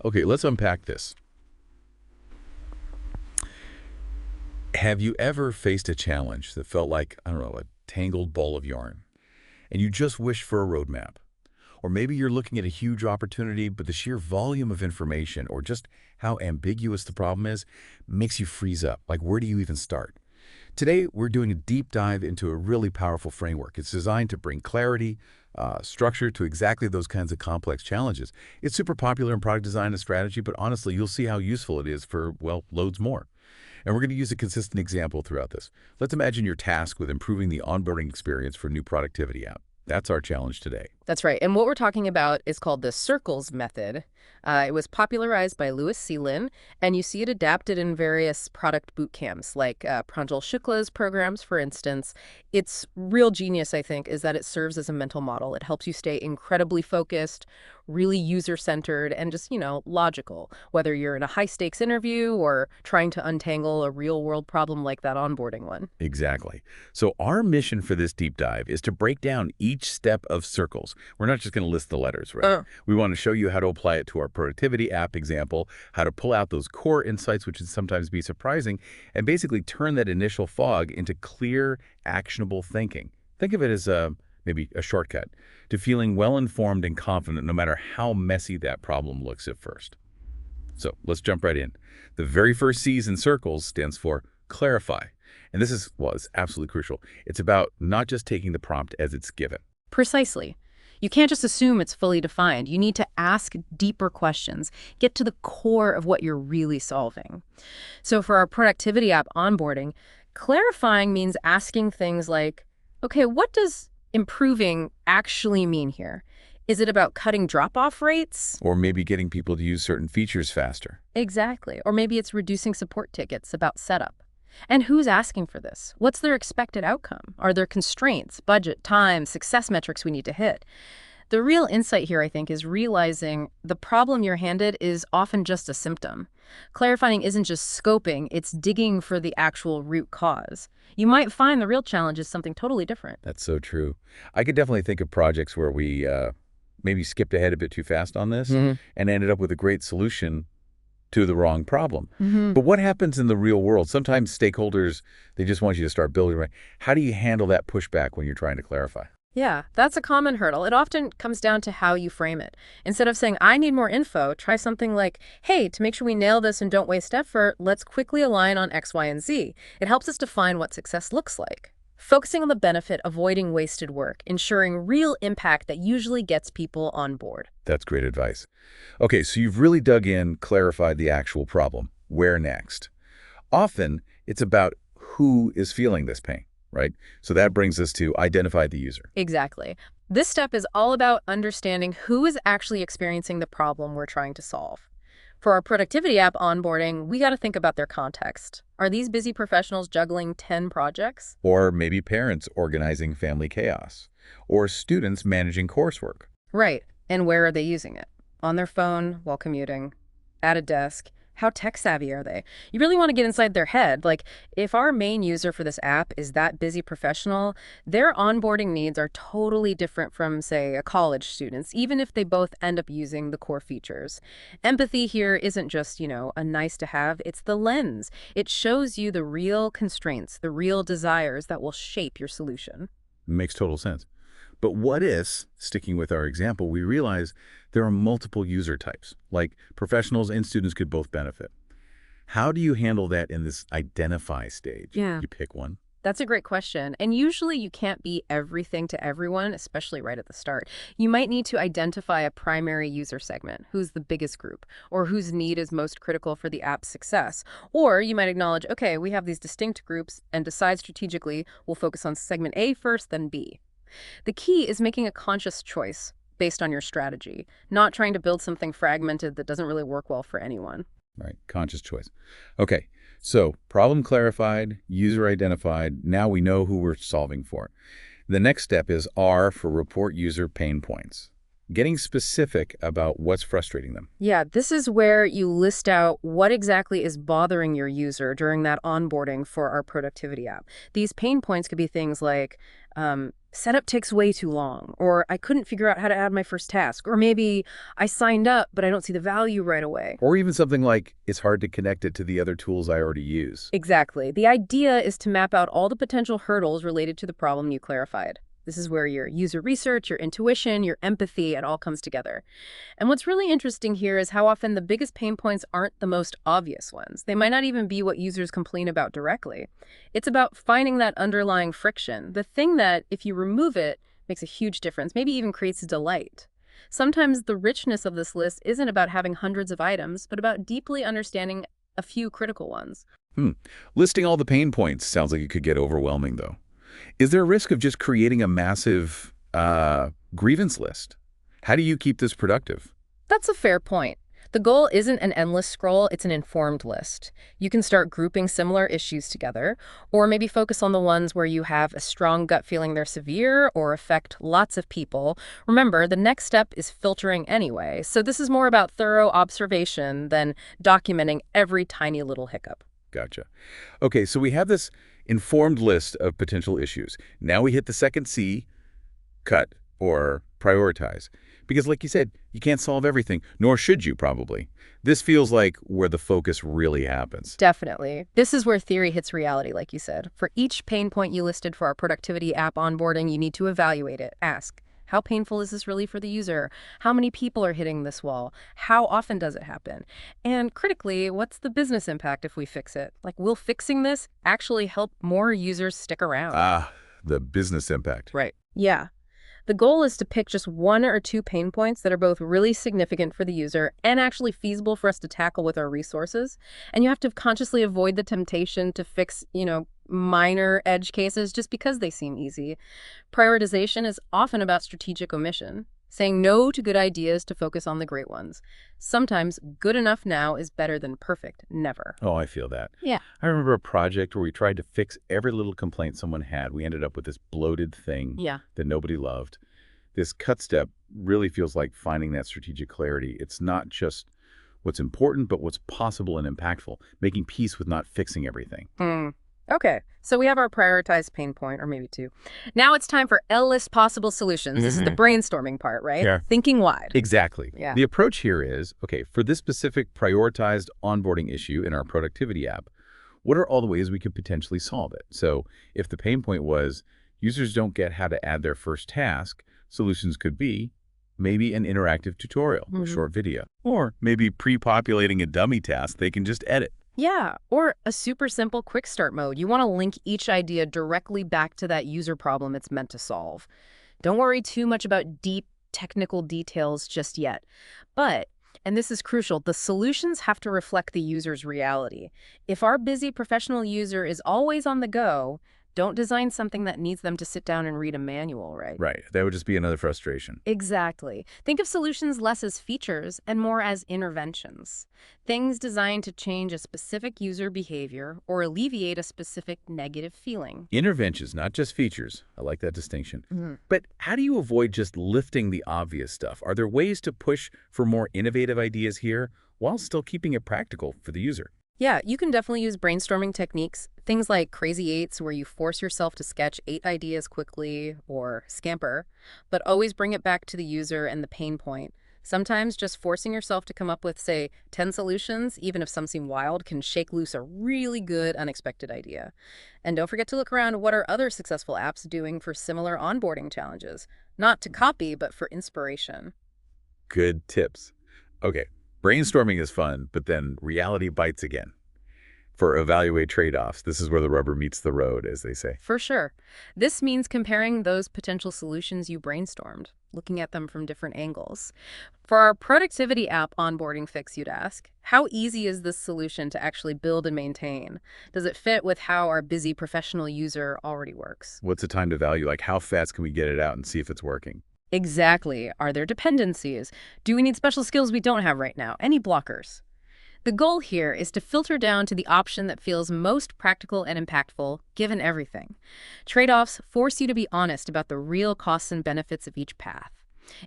Okay, let's unpack this. Have you ever faced a challenge that felt like, I don't know, a tangled ball of yarn, and you just wish for a roadmap? Or maybe you're looking at a huge opportunity, but the sheer volume of information or just how ambiguous the problem is makes you freeze up. Like, where do you even start? Today, we're doing a deep dive into a really powerful framework. It's designed to bring clarity, structure to exactly those kinds of complex challenges. It's super popular in product design and strategy, but honestly, you'll see how useful it is for, well, loads more. And we're going to use a consistent example throughout this. Let's imagine your task with improving the onboarding experience for a new productivity app. That's our challenge today. That's right. And what we're talking about is called the circles method. It was popularized by Louis Seelin, and you see it adapted in various product boot camps, like Pranjal Shukla's programs, for instance. Its real genius, I think, is that it serves as a mental model. It helps you stay incredibly focused, really user-centered, and just, logical, whether you're in a high-stakes interview or trying to untangle a real-world problem like that onboarding one. Exactly. So our mission for this deep dive is to break down each step of circles. We're not just going to list the letters, right? We want to show you how to apply it to our productivity app example, how to pull out those core insights, which can sometimes be surprising, and basically turn that initial fog into clear, actionable thinking. Think of it as maybe a shortcut to feeling well-informed and confident no matter how messy that problem looks at first. So let's jump right in. The very first C's in circles stands for clarify. And this is, well, it's absolutely crucial. It's about not just taking the prompt as it's given. Precisely. You can't just assume it's fully defined. You need to ask deeper questions, get to the core of what you're really solving. So for our productivity app onboarding, clarifying means asking things like, okay, what does improving actually mean here? Is it about cutting drop-off rates? Or maybe getting people to use certain features faster. Exactly. Or maybe it's reducing support tickets, about setup. And who's asking for this? What's their expected outcome? Are there constraints, budget, time, success metrics we need to hit? The real insight here, I think, is realizing the problem you're handed is often just a symptom. Clarifying isn't just scoping, it's digging for the actual root cause. You might find the real challenge is something totally different. That's so true. I could definitely think of projects where we maybe skipped ahead a bit too fast on this and ended up with a great solution to the wrong problem. But what happens in the real world? Sometimes stakeholders, they just want you to start building right. How do you handle that pushback when you're trying to clarify? Yeah, that's a common hurdle. It often comes down to how you frame it. Instead of saying, I need more info, try something like, hey, to make sure we nail this and don't waste effort, let's quickly align on X, Y, and Z. It helps us define what success looks like. Focusing on the benefit, avoiding wasted work, ensuring real impact that usually gets people on board. That's great advice. Okay, so you've really dug in, clarified the actual problem. Where next? Often, it's about who is feeling this pain, right? So that brings us to identify the user. Exactly. This step is all about understanding who is actually experiencing the problem we're trying to solve. For our productivity app onboarding, we got to think about their context. Are these busy professionals juggling 10 projects? Or maybe parents organizing family chaos. Or students managing coursework. Right. And where are they using it? On their phone, while commuting, at a desk. How tech-savvy are they? You really want to get inside their head. Like, if our main user for this app is that busy professional, their onboarding needs are totally different from, say, a college student's, even if they both end up using the core features. Empathy here isn't just, a nice-to-have. It's the lens. It shows you the real constraints, the real desires that will shape your solution. Makes total sense. But what if, sticking with our example, we realize there are multiple user types, like professionals and students could both benefit? How do you handle that in this identify stage? Yeah. You pick one. That's a great question. And usually you can't be everything to everyone, especially right at the start. You might need to identify a primary user segment, who's the biggest group, or whose need is most critical for the app's success. Or you might acknowledge, okay, we have these distinct groups, and decide strategically we'll focus on segment A first, then B. The key is making a conscious choice based on your strategy, not trying to build something fragmented that doesn't really work well for anyone. Right, conscious choice. Okay, so problem clarified, user identified, now we know who we're solving for. The next step is R for report user pain points. Getting specific about what's frustrating them. Yeah, this is where you list out what exactly is bothering your user during that onboarding for our productivity app. These pain points could be things like setup takes way too long, or I couldn't figure out how to add my first task, or maybe I signed up, but I don't see the value right away. Or even something like, it's hard to connect it to the other tools I already use. Exactly. The idea is to map out all the potential hurdles related to the problem you clarified. This is where your user research, your intuition, your empathy, it all comes together. And what's really interesting here is how often the biggest pain points aren't the most obvious ones. They might not even be what users complain about directly. It's about finding that underlying friction, the thing that, if you remove it, makes a huge difference, maybe even creates delight. Sometimes the richness of this list isn't about having hundreds of items, but about deeply understanding a few critical ones. Listing all the pain points sounds like it could get overwhelming, though. Is there a risk of just creating a massive grievance list? How do you keep this productive? That's a fair point. The goal isn't an endless scroll, it's an informed list. You can start grouping similar issues together, or maybe focus on the ones where you have a strong gut feeling they're severe or affect lots of people. Remember, the next step is filtering anyway, so this is more about thorough observation than documenting every tiny little hiccup. Gotcha. Okay, so we have this informed list of potential issues. Now we hit the second C, cut or prioritize. Because like you said, you can't solve everything, nor should you probably. This feels like where the focus really happens. Definitely. This is where theory hits reality, like you said. For each pain point you listed for our productivity app onboarding, you need to evaluate it. Ask, how painful is this really for the user? How many people are hitting this wall? How often does it happen? And critically, what's the business impact if we fix it? Like, will fixing this actually help more users stick around? The business impact. Right. Yeah. The goal is to pick just one or two pain points that are both really significant for the user and actually feasible for us to tackle with our resources. And you have to consciously avoid the temptation to fix, minor edge cases just because they seem easy. Prioritization is often about strategic omission, saying no to good ideas to focus on the great ones. Sometimes good enough now is better than perfect never. Oh, I feel that. Yeah. I remember a project where we tried to fix every little complaint someone had. We ended up with this bloated thing Yeah. that nobody loved. This cut step really feels like finding that strategic clarity. It's not just what's important, but what's possible and impactful, making peace with not fixing everything. Okay, so we have our prioritized pain point, or maybe two. Now it's time for L-list possible solutions. This is the brainstorming part, right? Yeah. Thinking wide. Exactly. Yeah. The approach here is, okay, for this specific prioritized onboarding issue in our productivity app, what are all the ways we could potentially solve it? So if the pain point was users don't get how to add their first task, solutions could be maybe an interactive tutorial, a short video, or maybe pre-populating a dummy task they can just edit. Yeah, or a super simple quick start mode. You want to link each idea directly back to that user problem it's meant to solve. Don't worry too much about deep technical details just yet. But, and this is crucial, the solutions have to reflect the user's reality. If our busy professional user is always on the go, don't design something that needs them to sit down and read a manual, right? Right. That would just be another frustration. Exactly. Think of solutions less as features and more as interventions. Things designed to change a specific user behavior or alleviate a specific negative feeling. Interventions, not just features. I like that distinction. But how do you avoid just lifting the obvious stuff? Are there ways to push for more innovative ideas here while still keeping it practical for the user? Yeah, you can definitely use brainstorming techniques, things like Crazy Eights, where you force yourself to sketch 8 ideas quickly, or Scamper, but always bring it back to the user and the pain point. Sometimes just forcing yourself to come up with, say, 10 solutions, even if some seem wild, can shake loose a really good, unexpected idea. And don't forget to look around what are other successful apps doing for similar onboarding challenges. Not to copy, but for inspiration. Good tips. Okay, brainstorming is fun, but then reality bites again. For evaluate trade-offs, this is where the rubber meets the road, as they say. For sure. This means comparing those potential solutions you brainstormed, looking at them from different angles. For our productivity app onboarding fix, you'd ask, how easy is this solution to actually build and maintain? Does it fit with how our busy professional user already works? What's the time to value? Like, how fast can we get it out and see if it's working? Exactly. Are there dependencies? Do we need special skills we don't have right now? Any blockers? The goal here is to filter down to the option that feels most practical and impactful, given everything. Trade-offs force you to be honest about the real costs and benefits of each path.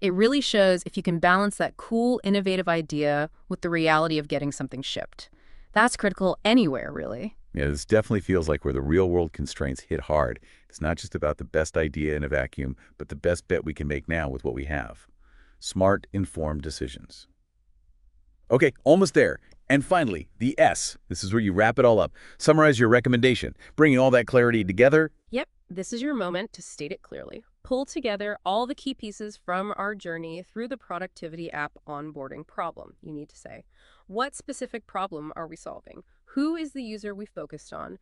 It really shows if you can balance that cool, innovative idea with the reality of getting something shipped. That's critical anywhere, really. Yeah, this definitely feels like where the real-world constraints hit hard. It's not just about the best idea in a vacuum, but the best bet we can make now with what we have. Smart, informed decisions. Okay, almost there. And finally, the S. This is where you wrap it all up. Summarize your recommendation, bringing all that clarity together. Yep, this is your moment to state it clearly. Pull together all the key pieces from our journey through the productivity app onboarding problem. You need to say, what specific problem are we solving? Who is the user we focused on?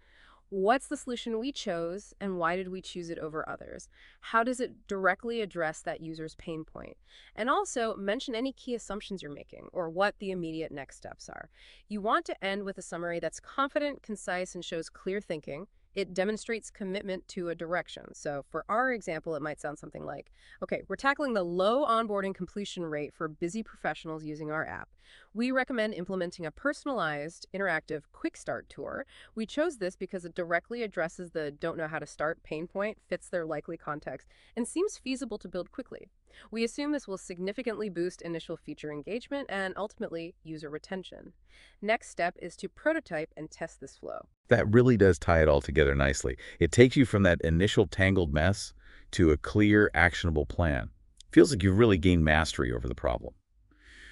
What's the solution we chose, and why did we choose it over others? How does it directly address that user's pain point? And also mention any key assumptions you're making or what the immediate next steps are. You want to end with a summary that's confident, concise, and shows clear thinking. It demonstrates commitment to a direction. So for our example, it might sound something like, okay, we're tackling the low onboarding completion rate for busy professionals using our app. We recommend implementing a personalized, interactive quick start tour. We chose this because it directly addresses the don't know how to start pain point, fits their likely context, and seems feasible to build quickly. We assume this will significantly boost initial feature engagement and ultimately user retention. Next step is to prototype and test this flow. That really does tie it all together nicely. It takes you from that initial tangled mess to a clear, actionable plan. Feels like you've really gained mastery over the problem.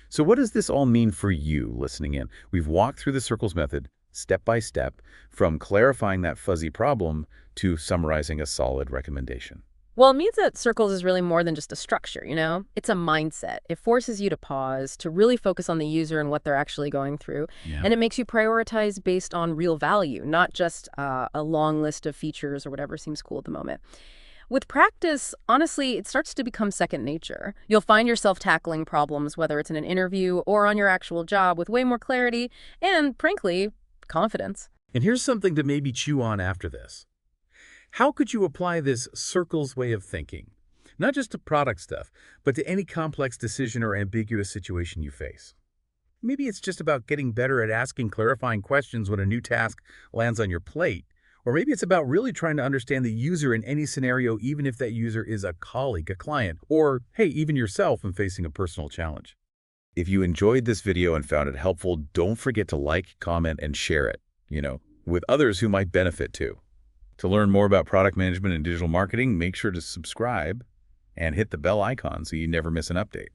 So what does this all mean for you listening in? We've walked through the circles method step by step, from clarifying that fuzzy problem to summarizing a solid recommendation. Well, it means that circles is really more than just a structure, you know? It's a mindset. It forces you to pause, to really focus on the user and what they're actually going through. Yeah. And it makes you prioritize based on real value, not just a long list of features or whatever seems cool at the moment. With practice, honestly, it starts to become second nature. You'll find yourself tackling problems, whether it's in an interview or on your actual job, with way more clarity and, frankly, confidence. And here's something to maybe chew on after this. How could you apply this circles way of thinking? Not just to product stuff, but to any complex decision or ambiguous situation you face. Maybe it's just about getting better at asking clarifying questions when a new task lands on your plate. Or maybe it's about really trying to understand the user in any scenario, even if that user is a colleague, a client, or, hey, even yourself when facing a personal challenge. If you enjoyed this video and found it helpful, don't forget to like, comment, and share it, with others who might benefit too. To learn more about product management and digital marketing, make sure to subscribe and hit the bell icon so you never miss an update.